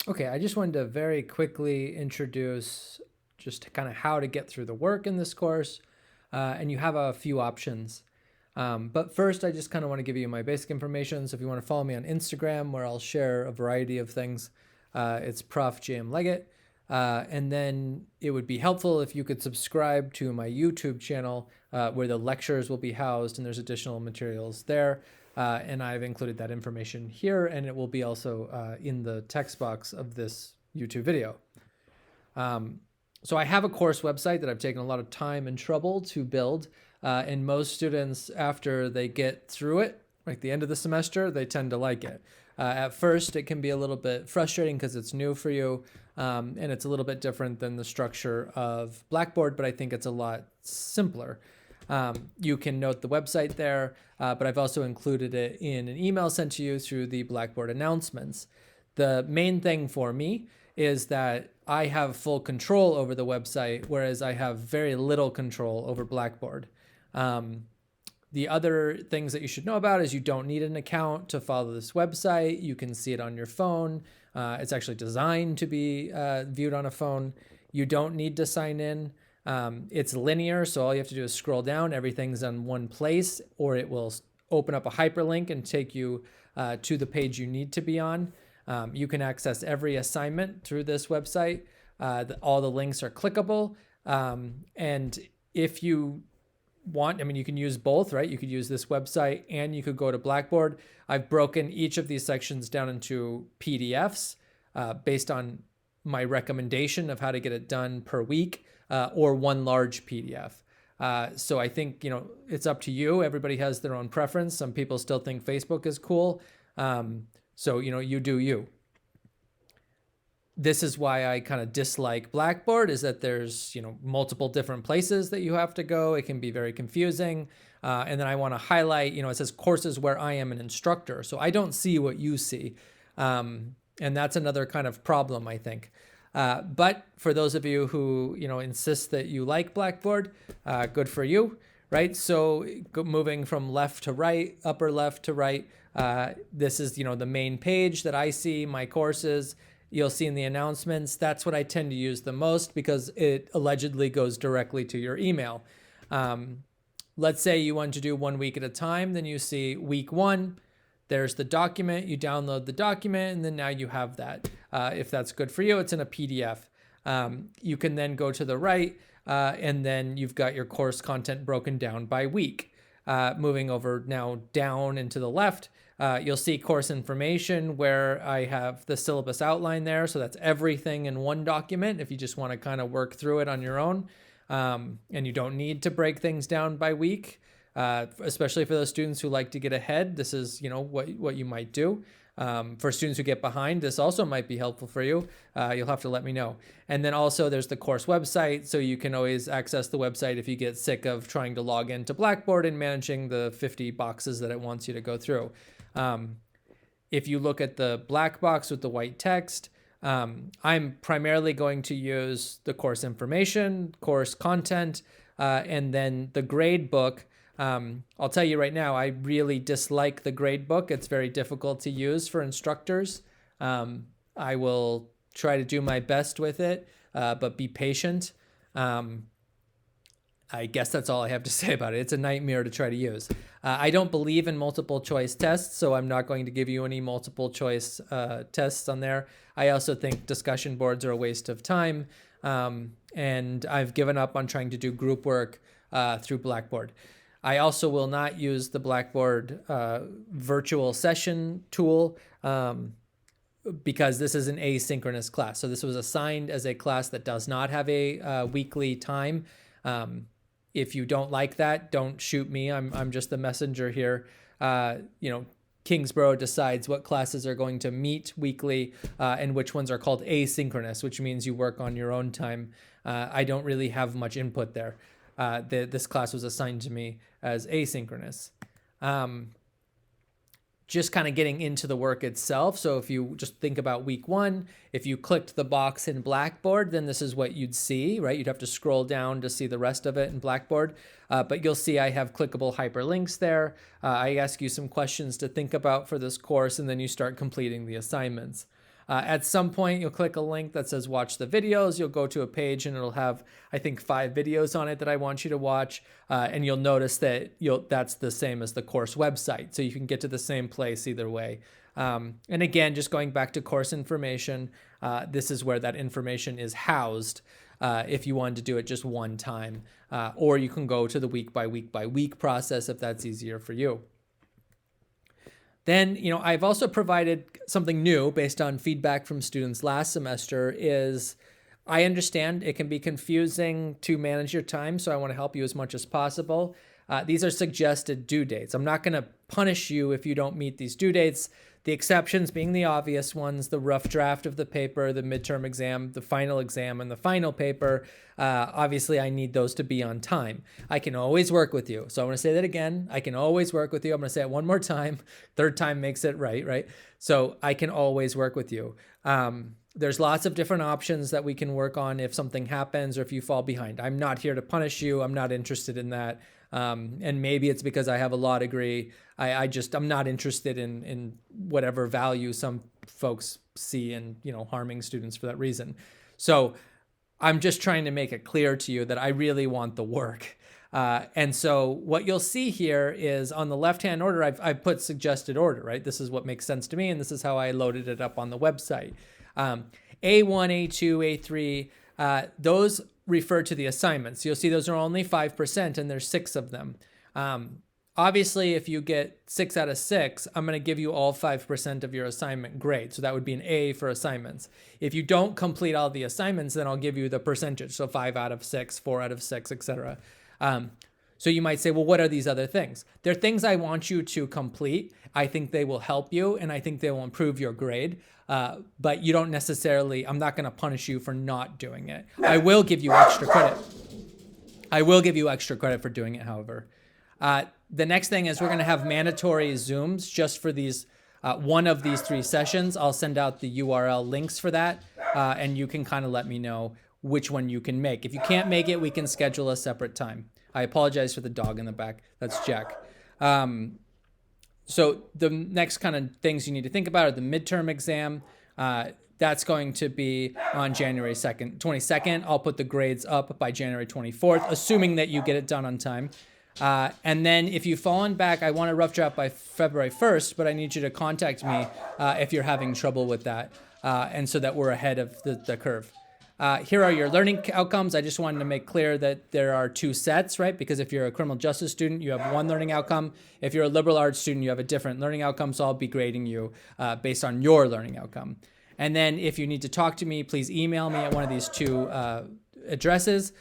Okay, I just wanted to very quickly introduce just kind of how to get through the work in this course, and you have a few options. But first, I just kind of want to give you my basic information. So if you want to follow me on Instagram, where I'll share a variety of things, it's Prof. JM Leggett. And then it would be helpful if you could subscribe to my YouTube channel, where the lectures will be housed and there's additional materials there. And I've included that information here, and it will be also in the text box of this YouTube video. So I have a course website that I've taken a lot of time and trouble to build. And most students, after they get through it, like the end of the semester, they tend to like it. At first, it can be a little bit frustrating because it's new for you, and it's a little bit different than the structure of Blackboard, but I think it's a lot simpler. You can note the website there, but I've also included it in an email sent to you through the Blackboard announcements. The main thing for me is that I have full control over the website, whereas I have very little control over Blackboard. The other things that you should know about is you don't need an account to follow this website. You can see it on your phone. It's actually designed to be viewed on a phone. You don't need to sign in. It's linear, so all you have to do is scroll down. Everything's on one place, or it will open up a hyperlink and take you to the page you need to be on. You can access every assignment through this website. All the links are clickable. And if you want, I mean, you can use both, right? You could use this website and you could go to Blackboard. I've broken each of these sections down into PDFs based on my recommendation of how to get it done per week, or one large PDF. So I think, it's up to you. Everybody has their own preference. Some people still think Facebook is cool. So, you do you. This is why I kind of dislike Blackboard, is that there's, multiple different places that you have to go. It can be very confusing. And then I want to highlight, it says courses where I am an instructor. So I don't see what you see. And that's another kind of problem, I think. But for those of you who, insist that you like Blackboard, good for you, right? So moving from left to right, upper left to right, this is, the main page that I see, my courses. You'll see in the announcements, that's what I tend to use the most because it allegedly goes directly to your email. Let's say you want to do 1 week at a time, then you see week 1, there's the document, you download the document, and then now you have that. If that's good for you, it's in a PDF. You can then go to the right, and then you've got your course content broken down by week. Moving over now down and to the left, you'll see course information where I have the syllabus outline there. So that's everything in one document if you just want to kind of work through it on your own. And you don't need to break things down by week, especially for those students who like to get ahead. This is, what you might do. For students who get behind, this also might be helpful for you. You'll have to let me know. And then also there's the course website, so you can always access the website if you get sick of trying to log into Blackboard and managing the 50 boxes that it wants you to go through. If you look at the black box with the white text, I'm primarily going to use the course information, course content, and then the grade book. I'll tell you right now, I really dislike the grade book. It's very difficult to use for instructors. I will try to do my best with it, but be patient. I guess that's all I have to say about it. It's a nightmare to try to use. I don't believe in multiple choice tests, so I'm not going to give you any multiple choice tests on there. I also think discussion boards are a waste of time, and I've given up on trying to do group work through Blackboard. I also will not use the Blackboard virtual session tool because this is an asynchronous class. So this was assigned as a class that does not have a weekly time. If you don't like that, don't shoot me. I'm just the messenger here. Kingsborough decides what classes are going to meet weekly and which ones are called asynchronous, which means you work on your own time. I don't really have much input there. This class was assigned to me as asynchronous. Just kind of getting into the work itself. So if you just think about week 1, if you clicked the box in Blackboard, then this is what you'd see, right? You'd have to scroll down to see the rest of it in Blackboard. But you'll see I have clickable hyperlinks there. I ask you some questions to think about for this course, and then you start completing the assignments. At some point, you'll click a link that says watch the videos. You'll go to a page and it'll have, I think, 5 videos on it that I want you to watch. And you'll notice that that's the same as the course website. So you can get to the same place either way. And again, just going back to course information, this is where that information is housed. If you wanted to do it just one time, or you can go to the week by week process if that's easier for you. Then, I've also provided something new based on feedback from students last semester. Is I understand it can be confusing to manage your time, so I want to help you as much as possible. These are suggested due dates. I'm not going to punish you if you don't meet these due dates. The exceptions being the obvious ones: the rough draft of the paper, the midterm exam, the final exam, and the final paper. Obviously, I need those to be on time. I can always work with you. So I'm going to say that again. I can always work with you. I'm going to say it one more time. Third time makes it right? So I can always work with you. There's lots of different options that we can work on if something happens or if you fall behind. I'm not here to punish you. I'm not interested in that. And maybe it's because I have a law degree. I'm not interested in whatever value some folks see in, harming students for that reason. So I'm just trying to make it clear to you that I really want the work. And so what you'll see here is on the left-hand order, I've put suggested order, right? This is what makes sense to me, and this is how I loaded it up on the website. A1, A2, A3, those refer to the assignments. You'll see those are only 5%, and there's 6 of them. Obviously, if you get 6 out of 6, I'm going to give you all 5% of your assignment grade. So that would be an A for assignments. If you don't complete all the assignments, then I'll give you the percentage. So 5 out of 6, 4 out of 6, etc. So you might say, well, what are these other things? They're things I want you to complete. I think they will help you, and I think they will improve your grade. But you don't necessarily, I'm not going to punish you for not doing it. I will give you extra credit. I will give you extra credit for doing it, however. The next thing is we're going to have mandatory Zooms just for these, one of these 3 sessions. I'll send out the URL links for that, and you can kind of let me know which one you can make. If you can't make it, we can schedule a separate time. I apologize for the dog in the back. That's Jack. So the next kind of things you need to think about are the midterm exam. That's going to be on January 22nd. I'll put the grades up by January 24th, assuming that you get it done on time. And then if you've fallen back, I want a rough draft by February 1st, but I need you to contact me if you're having trouble with that, and so that we're ahead of the curve. Here are your learning outcomes. I just wanted to make clear that there are 2 sets, right? Because if you're a criminal justice student, you have one learning outcome. If you're a liberal arts student, you have a different learning outcome. So I'll be grading you based on your learning outcome. And then if you need to talk to me, please email me at one of these 2 addresses.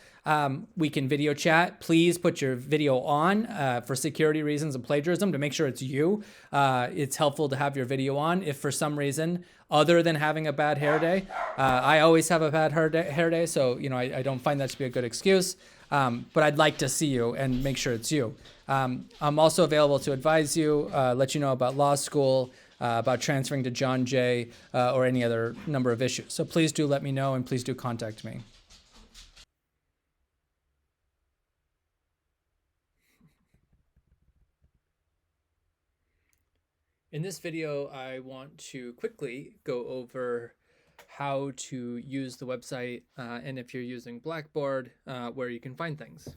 We can video chat. Please put your video on for security reasons and plagiarism to make sure it's you. It's helpful to have your video on. If for some reason, other than having a bad hair day, I always have a bad hair day, so I don't find that to be a good excuse. But I'd like to see you and make sure it's you. I'm also available to advise you, let you know about law school, about transferring to John Jay, or any other number of issues. So please do let me know, and please do contact me. In this video, I want to quickly go over how to use the website, and if you're using Blackboard, where you can find things.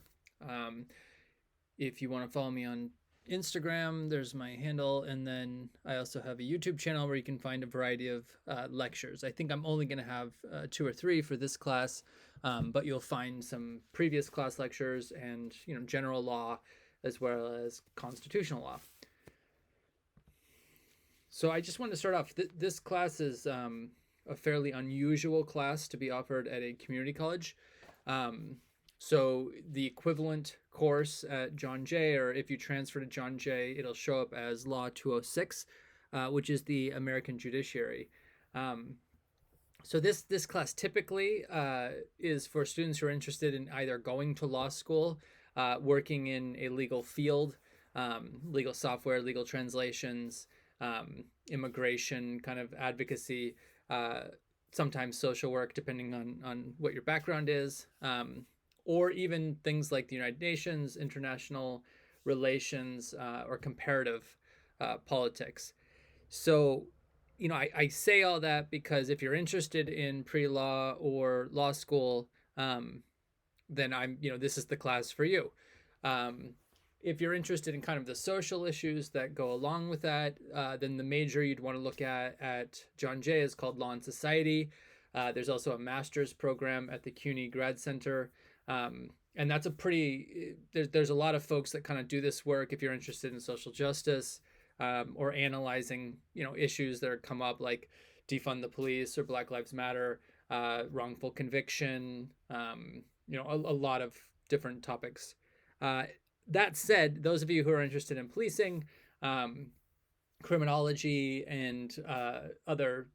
If you want to follow me on Instagram, there's my handle, and then I also have a YouTube channel where you can find a variety of lectures. I think I'm only going to have 2 or 3 for this class, but you'll find some previous class lectures and general law as well as constitutional law. So I just want to start off. This class is a fairly unusual class to be offered at a community college. So the equivalent course at John Jay, or if you transfer to John Jay, it'll show up as Law 206, which is the American Judiciary. So this class typically is for students who are interested in either going to law school, working in a legal field, legal software, legal translations, immigration kind of advocacy, sometimes social work, depending on what your background is, or even things like the United Nations, international relations, or comparative politics. So I say all that because if you're interested in pre-law or law school, then this is the class for you. Um, if you're interested in kind of the social issues that go along with that, then the major you'd want to look at John Jay is called Law and Society. There's also a master's program at the CUNY Grad Center. And that's there's a lot of folks that kind of do this work if you're interested in social justice, or analyzing, issues that are come up like defund the police or Black Lives Matter, wrongful conviction, a lot of different topics. Uh, that said, those of you who are interested in policing, criminology, and other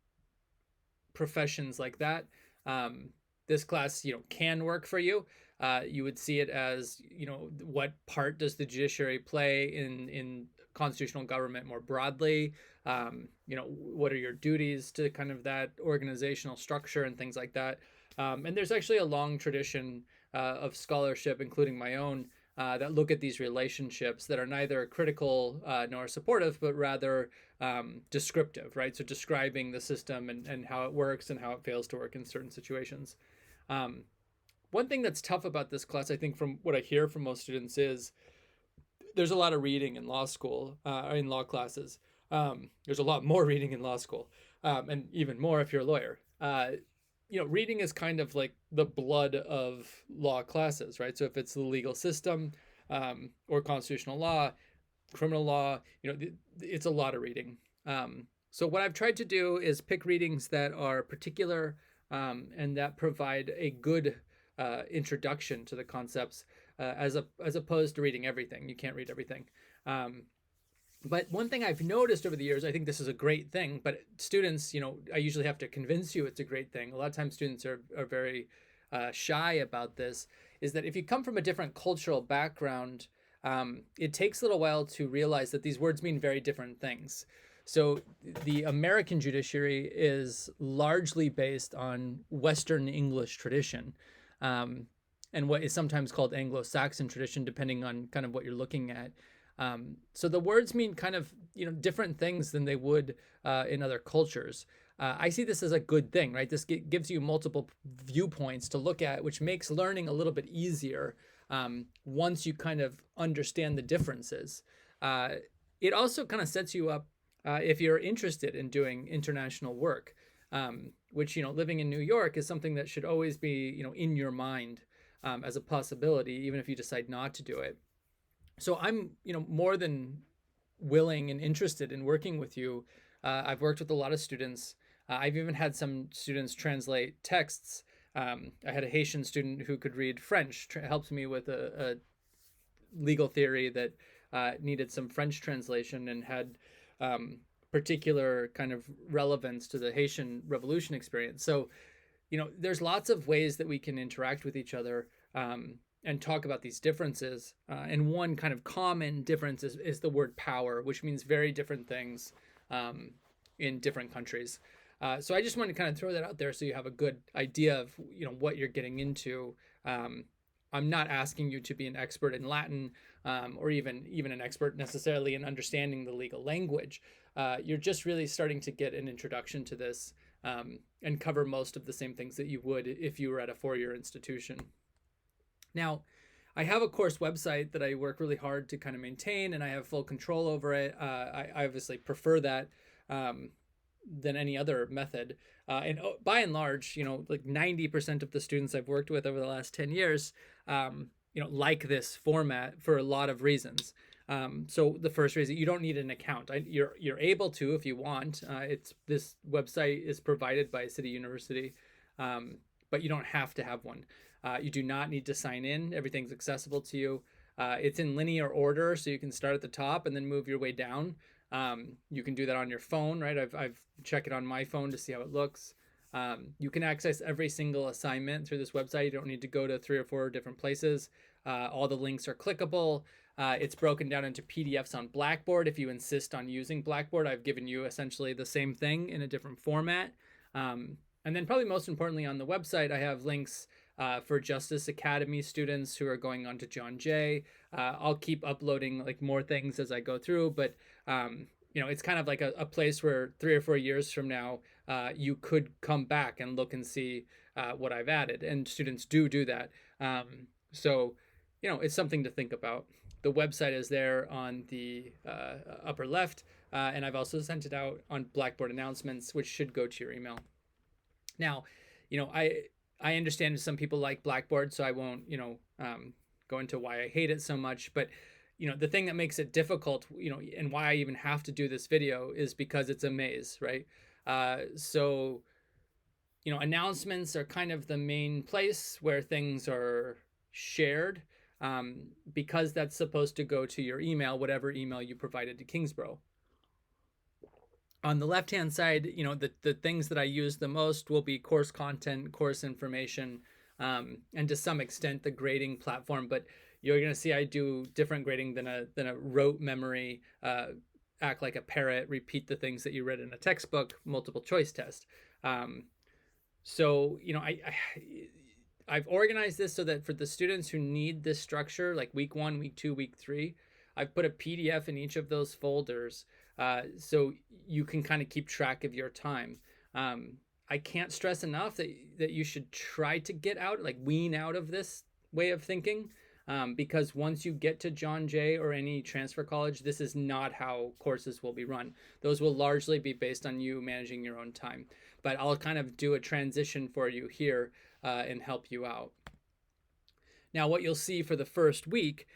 professions like that, this class, can work for you. You would see it as, what part does the judiciary play in constitutional government more broadly? What are your duties to kind of that organizational structure and things like that? And there's actually a long tradition of scholarship, including my own, that look at these relationships that are neither critical nor supportive, but rather descriptive, right? So describing the system and how it works and how it fails to work in certain situations. One thing that's tough about this class, I think, from what I hear from most students, is there's a lot of reading in law school, in law classes. There's a lot more reading in law school, and even more if you're a lawyer. Reading is kind of like the blood of law classes, right? So if it's the legal system, or constitutional law, criminal law, it's a lot of reading. So what I've tried to do is pick readings that are particular, and that provide a good introduction to the concepts, as opposed to reading everything. You can't read everything. But one thing I've noticed over the years, I think this is a great thing, but students, I usually have to convince you it's a great thing. A lot of times students are very shy about this, is that if you come from a different cultural background, it takes a little while to realize that these words mean very different things. So the American judiciary is largely based on Western English tradition, and what is sometimes called Anglo-Saxon tradition, depending on kind of what you're looking at. So the words mean kind of different things than they would in other cultures. I see this as a good thing, right? This gives you multiple viewpoints to look at, which makes learning a little bit easier once you kind of understand the differences. It also kind of sets you up if you're interested in doing international work, which living in New York is something that should always be in your mind as a possibility, even if you decide not to do it. So I'm, more than willing and interested in working with you. I've worked with a lot of students. I've even had some students translate texts. I had a Haitian student who could read French, helped me with a legal theory that needed some French translation and had particular kind of relevance to the Haitian Revolution experience. So, there's lots of ways that we can interact with each other, and talk about these differences. And one kind of common difference is the word power, which means very different things in different countries. So I just want to kind of throw that out there so you have a good idea of what you're getting into. I'm not asking you to be an expert in Latin, or even an expert necessarily in understanding the legal language. You're just really starting to get an introduction to this, and cover most of the same things that you would if you were at a four-year institution. Now, I have a course website that I work really hard to kind of maintain, and I have full control over it. I obviously prefer that than any other method. And by and large, like 90% of the students I've worked with over the last 10 years, like this format for a lot of reasons. So the first reason, you don't need an account. You're able to if you want. This website is provided by City University, but you don't have to have one. You do not need to sign in. Everything's accessible to you. It's in linear order, so you can start at the top and then move your way down. You can do that on your phone, right? I've checked it on my phone to see how it looks. You can access every single assignment through this website. You don't need to go to 3 or 4 different places. All the links are clickable. It's broken down into PDFs on Blackboard. If you insist on using Blackboard, I've given you essentially the same thing in a different format. And then probably most importantly on the website, I have links for Justice Academy students who are going on to John Jay. I'll keep uploading like more things as I go through, but it's kind of like a place where 3 or 4 years from now, you could come back and look and see what I've added. And students do that. So, it's something to think about. The website is there on the upper left, and I've also sent it out on Blackboard announcements, which should go to your email. Now, I understand some people like Blackboard, so I won't go into why I hate it so much. But the thing that makes it difficult, and why I even have to do this video is because it's a maze, right? So announcements are kind of the main place where things are shared, because that's supposed to go to your email, whatever email you provided to Kingsborough. On the left hand side, the things that I use the most will be course content, course information, and to some extent the grading platform. But you're going to see I do different grading than a rote memory, act like a parrot, repeat the things that you read in a textbook, multiple choice test. So I've organized this so that for the students who need this structure, like week 1, week 2, week 3, I've put a PDF in each of those folders, so you can kind of keep track of your time. I can't stress enough that you should try to get out, like wean out of this way of thinking, because once you get to John Jay or any transfer college, this is not how courses will be run. Those will largely be based on you managing your own time. But I'll kind of do a transition for you here and help you out. Now, what you'll see for the first week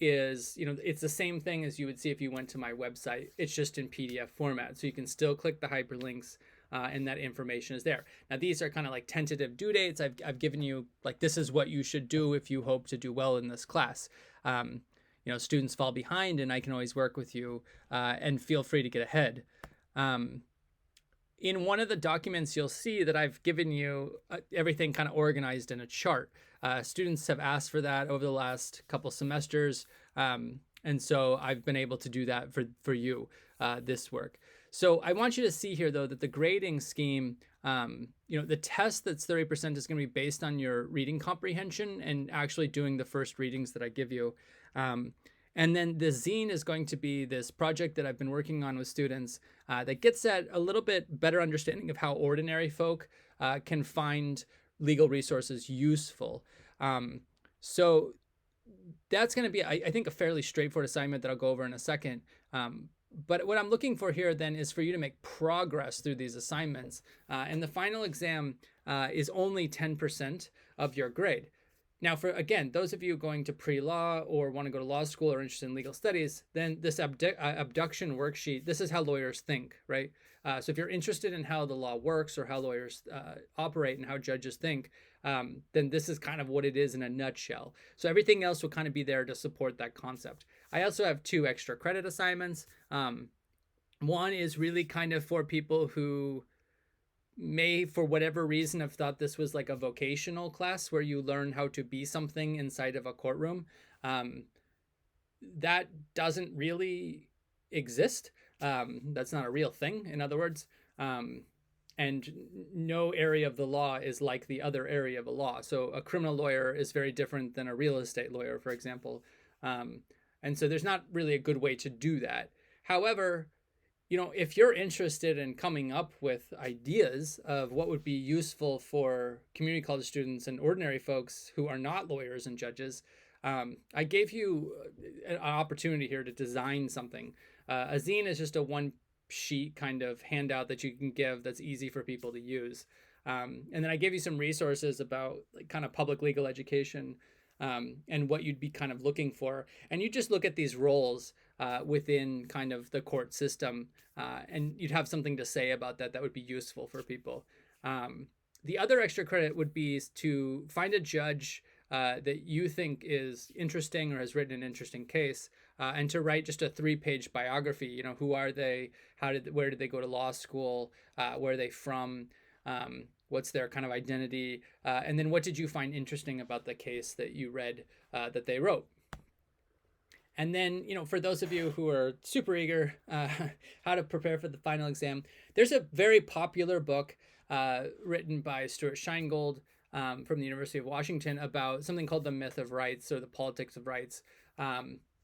is, it's the same thing as you would see if you went to my website. It's just in PDF format. So you can still click the hyperlinks and that information is there. Now, these are kind of like tentative due dates. I've given you, like, this is what you should do if you hope to do well in this class. Students fall behind and I can always work with you, and feel free to get ahead. In one of the documents, you'll see that I've given you everything kind of organized in a chart. Students have asked for that over the last couple semesters, and so I've been able to do that for you, this work. So I want you to see here, though, that the grading scheme, the test that's 30% is going to be based on your reading comprehension and actually doing the first readings that I give you. And then the zine is going to be this project that I've been working on with students that gets at a little bit better understanding of how ordinary folk can find legal resources useful. So that's going to be, I think, a fairly straightforward assignment that I'll go over in a second. But what I'm looking for here then is for you to make progress through these assignments. And the final exam is only 10% of your grade. Now, for, again, those of you going to pre-law or want to go to law school or interested in legal studies, then this abduction worksheet, this is how lawyers think, right? So if you're interested in how the law works or how lawyers operate and how judges think, then this is kind of what it is in a nutshell. So everything else will kind of be there to support that concept. I also have 2 extra credit assignments. One is really kind of for people who may, for whatever reason, have thought this was like a vocational class where you learn how to be something inside of a courtroom. That doesn't really exist. That's not a real thing, in other words. And no area of the law is like the other area of the law. So a criminal lawyer is very different than a real estate lawyer, for example. And so there's not really a good way to do that. However, if you're interested in coming up with ideas of what would be useful for community college students and ordinary folks who are not lawyers and judges, I gave you an opportunity here to design something. A zine is just a one sheet kind of handout that you can give that's easy for people to use. And then I gave you some resources about like kind of public legal education, and what you'd be kind of looking for. And you just look at these roles within kind of the court system, and you'd have something to say about that would be useful for people. The other extra credit would be to find a judge that you think is interesting or has written an interesting case, and to write just a 3-page biography. Who are they? Where did they go to law school? Where are they from? What's their kind of identity? And then what did you find interesting about the case that you read that they wrote? And then, for those of you who are super eager, how to prepare for the final exam, there's a very popular book written by Stuart Scheingold from the University of Washington about something called the myth of rights or the politics of rights.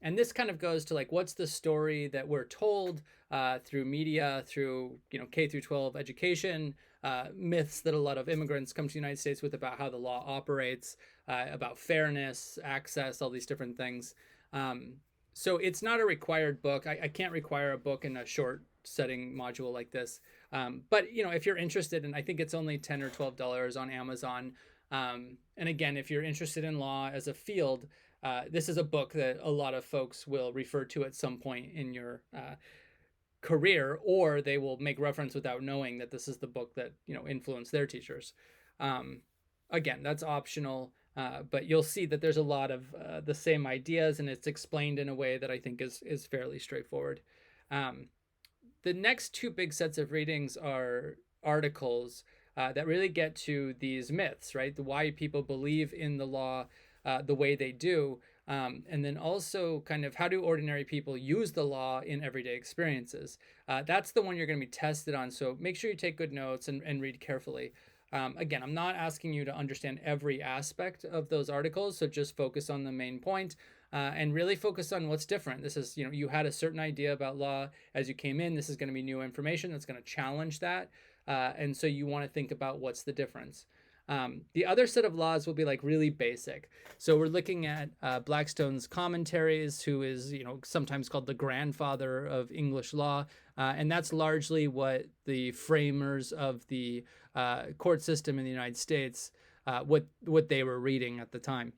And this kind of goes to like, what's the story that we're told through media, through K through 12 education, myths that a lot of immigrants come to the United States with about how the law operates, about fairness, access, all these different things. So it's not a required book. I can't require a book in a short setting module like this. But if you're interested, and I think it's only $10 or $12 on Amazon. And again, if you're interested in law as a field, this is a book that a lot of folks will refer to at some point in your career, or they will make reference without knowing that this is the book that influenced their teachers. Again, that's optional, but you'll see that there's a lot of the same ideas, and it's explained in a way that I think is fairly straightforward. The next two big sets of readings are articles that really get to these myths, right? The why people believe in the law the way they do. And then also kind of how do ordinary people use the law in everyday experiences. That's the one you're going to be tested on. So make sure you take good notes and read carefully. Again, I'm not asking you to understand every aspect of those articles, so just focus on the main point and really focus on what's different. This is, you had a certain idea about law as you came in. This is going to be new information that's going to challenge that. And so you want to think about what's the difference. The other set of laws will be like really basic. So we're looking at Blackstone's Commentaries, who is sometimes called the grandfather of English law, and that's largely what the framers of the court system in the United States what they were reading at the time.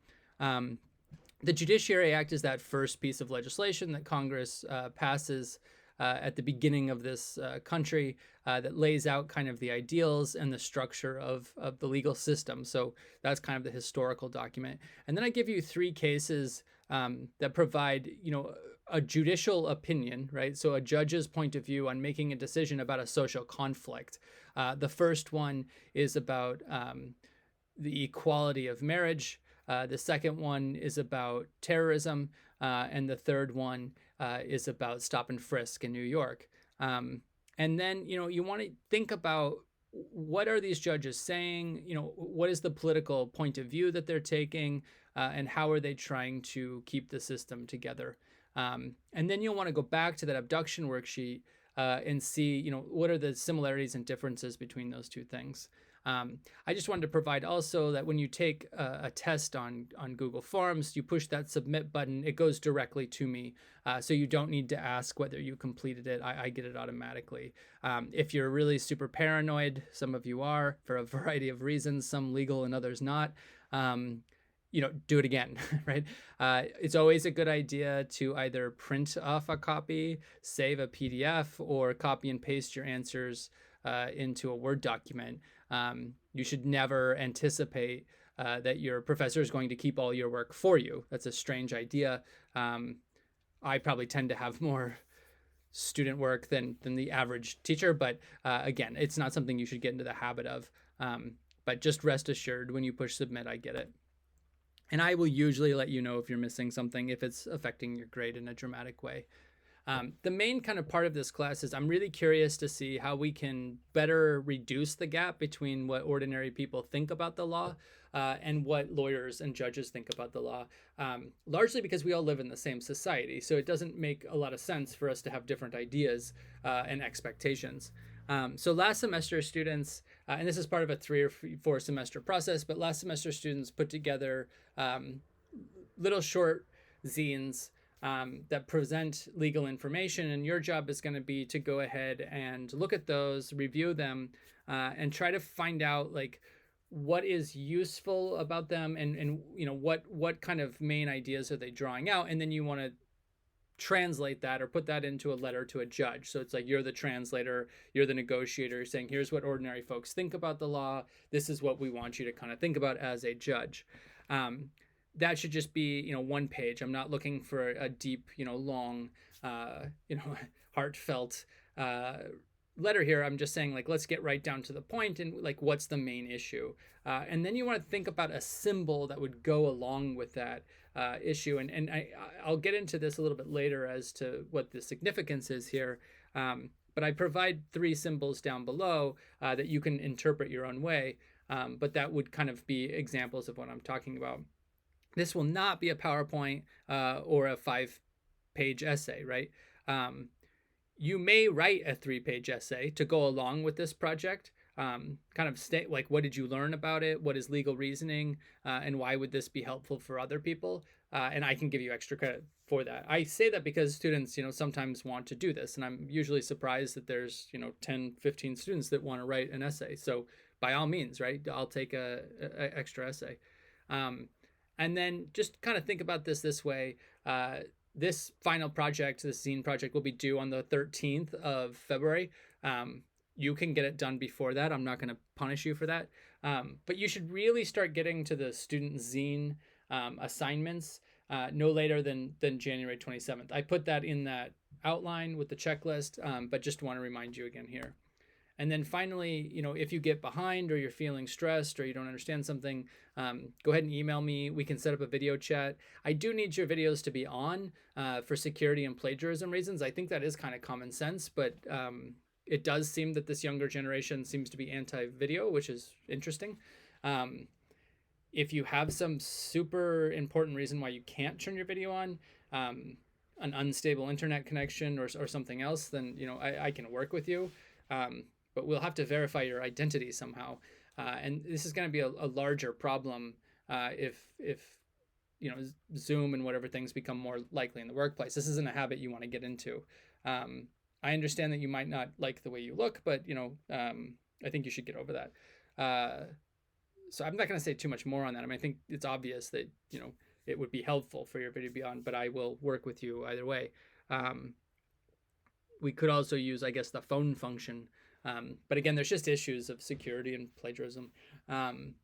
The Judiciary Act is that first piece of legislation that Congress passes at the beginning of this country that lays out kind of the ideals and the structure of the legal system. So that's kind of the historical document. And then I give you three cases that provide, a judicial opinion, right? So a judge's point of view on making a decision about a social conflict. The first one is about the equality of marriage. The second one is about terrorism. And the third one is about stop and frisk in New York. And then, you want to think about what are these judges saying? What is the political point of view that they're taking? And how are they trying to keep the system together? And then you'll want to go back to that abduction worksheet and see, what are the similarities and differences between those two things. I just wanted to provide also that when you take a test on Google Forms, you push that submit button, it goes directly to me. So you don't need to ask whether you completed it. I get it automatically. If you're really super paranoid, some of you are for a variety of reasons, some legal and others not, do it again, right? It's always a good idea to either print off a copy, save a PDF, or copy and paste your answers into a Word document. You should never anticipate that your professor is going to keep all your work for you. That's a strange idea. I probably tend to have more student work than the average teacher, but again, it's not something you should get into the habit of. But just rest assured, when you push submit, I get it. And I will usually let you know if you're missing something, if it's affecting your grade in a dramatic way. The main kind of part of this class is I'm really curious to see how we can better reduce the gap between what ordinary people think about the law and what lawyers and judges think about the law, largely because we all live in the same society. So it doesn't make a lot of sense for us to have different ideas and expectations. So last semester students, and this is part of a 3 or 4 semester process, but last semester students put together little short zines that present legal information, and your job is going to be to go ahead and look at those, review them, and try to find out like what is useful about them, and what kind of main ideas are they drawing out, and then you want to translate that or put that into a letter to a judge. So it's like you're the translator, you're the negotiator, saying here's what ordinary folks think about the law, this is what we want you to kind of think about as a judge. That should just be one page. I'm not looking for a deep long heartfelt letter here. I'm just saying like let's get right down to the point and like what's the main issue, and then you want to think about a symbol that would go along with that issue, and I'll get into this a little bit later as to what the significance is here, but I provide 3 symbols down below that you can interpret your own way, but that would kind of be examples of what I'm talking about. This will not be a PowerPoint or a 5 3-page essay, right? You may write a 3-page essay to go along with this project. Kind of state like, what did you learn about it? What is legal reasoning? And why would this be helpful for other people? And I can give you extra credit for that. I say that because students, sometimes want to do this. And I'm usually surprised that there's, 10, 15 students that want to write an essay. So by all means, right, I'll take a extra essay. And then just kind of think about this way. This final project, this zine project, will be due on the 13th of February. You can get it done before that. I'm not going to punish you for that. But you should really start getting to the student zine assignments no later than January 27th. I put that in that outline with the checklist, but just want to remind you again here. And then finally, if you get behind or you're feeling stressed or you don't understand something, go ahead and email me. We can set up a video chat. I do need your videos to be on for security and plagiarism reasons. I think that is kind of common sense, but it does seem that this younger generation seems to be anti-video, which is interesting. If you have some super important reason why you can't turn your video on, an unstable internet connection or something else, then I can work with you. But we'll have to verify your identity somehow. And this is going to be a larger problem if Zoom and whatever things become more likely in the workplace. This isn't a habit you want to get into. I understand that you might not like the way you look, but I think you should get over that. So I'm not going to say too much more on that. I mean, I think it's obvious that it would be helpful for your video to be on, but I will work with you either way. We could also use, I guess, the phone function. But again, there's just issues of security and plagiarism. And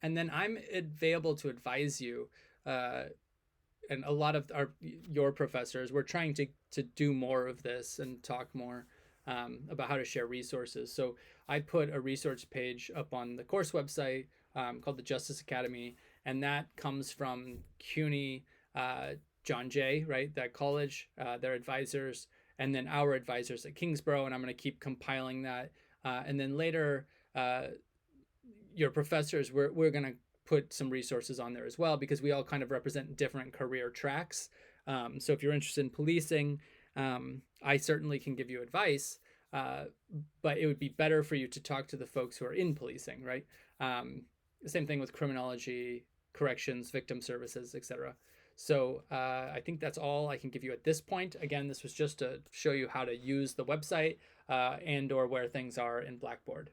then I'm available to advise you. And a lot of your professors, we're trying to do more of this and talk more about how to share resources. So I put a resource page up on the course website called the Justice Academy, and that comes from CUNY, John Jay, right, that college, their advisors, and then our advisors at Kingsborough, and I'm going to keep compiling that. And then later, your professors, we're going to put some resources on there as well, because we all kind of represent different career tracks. So if you're interested in policing, I certainly can give you advice, but it would be better for you to talk to the folks who are in policing, right? The same thing with criminology, corrections, victim services, etc. So I think that's all I can give you at this point. Again, this was just to show you how to use the website and or where things are in Blackboard.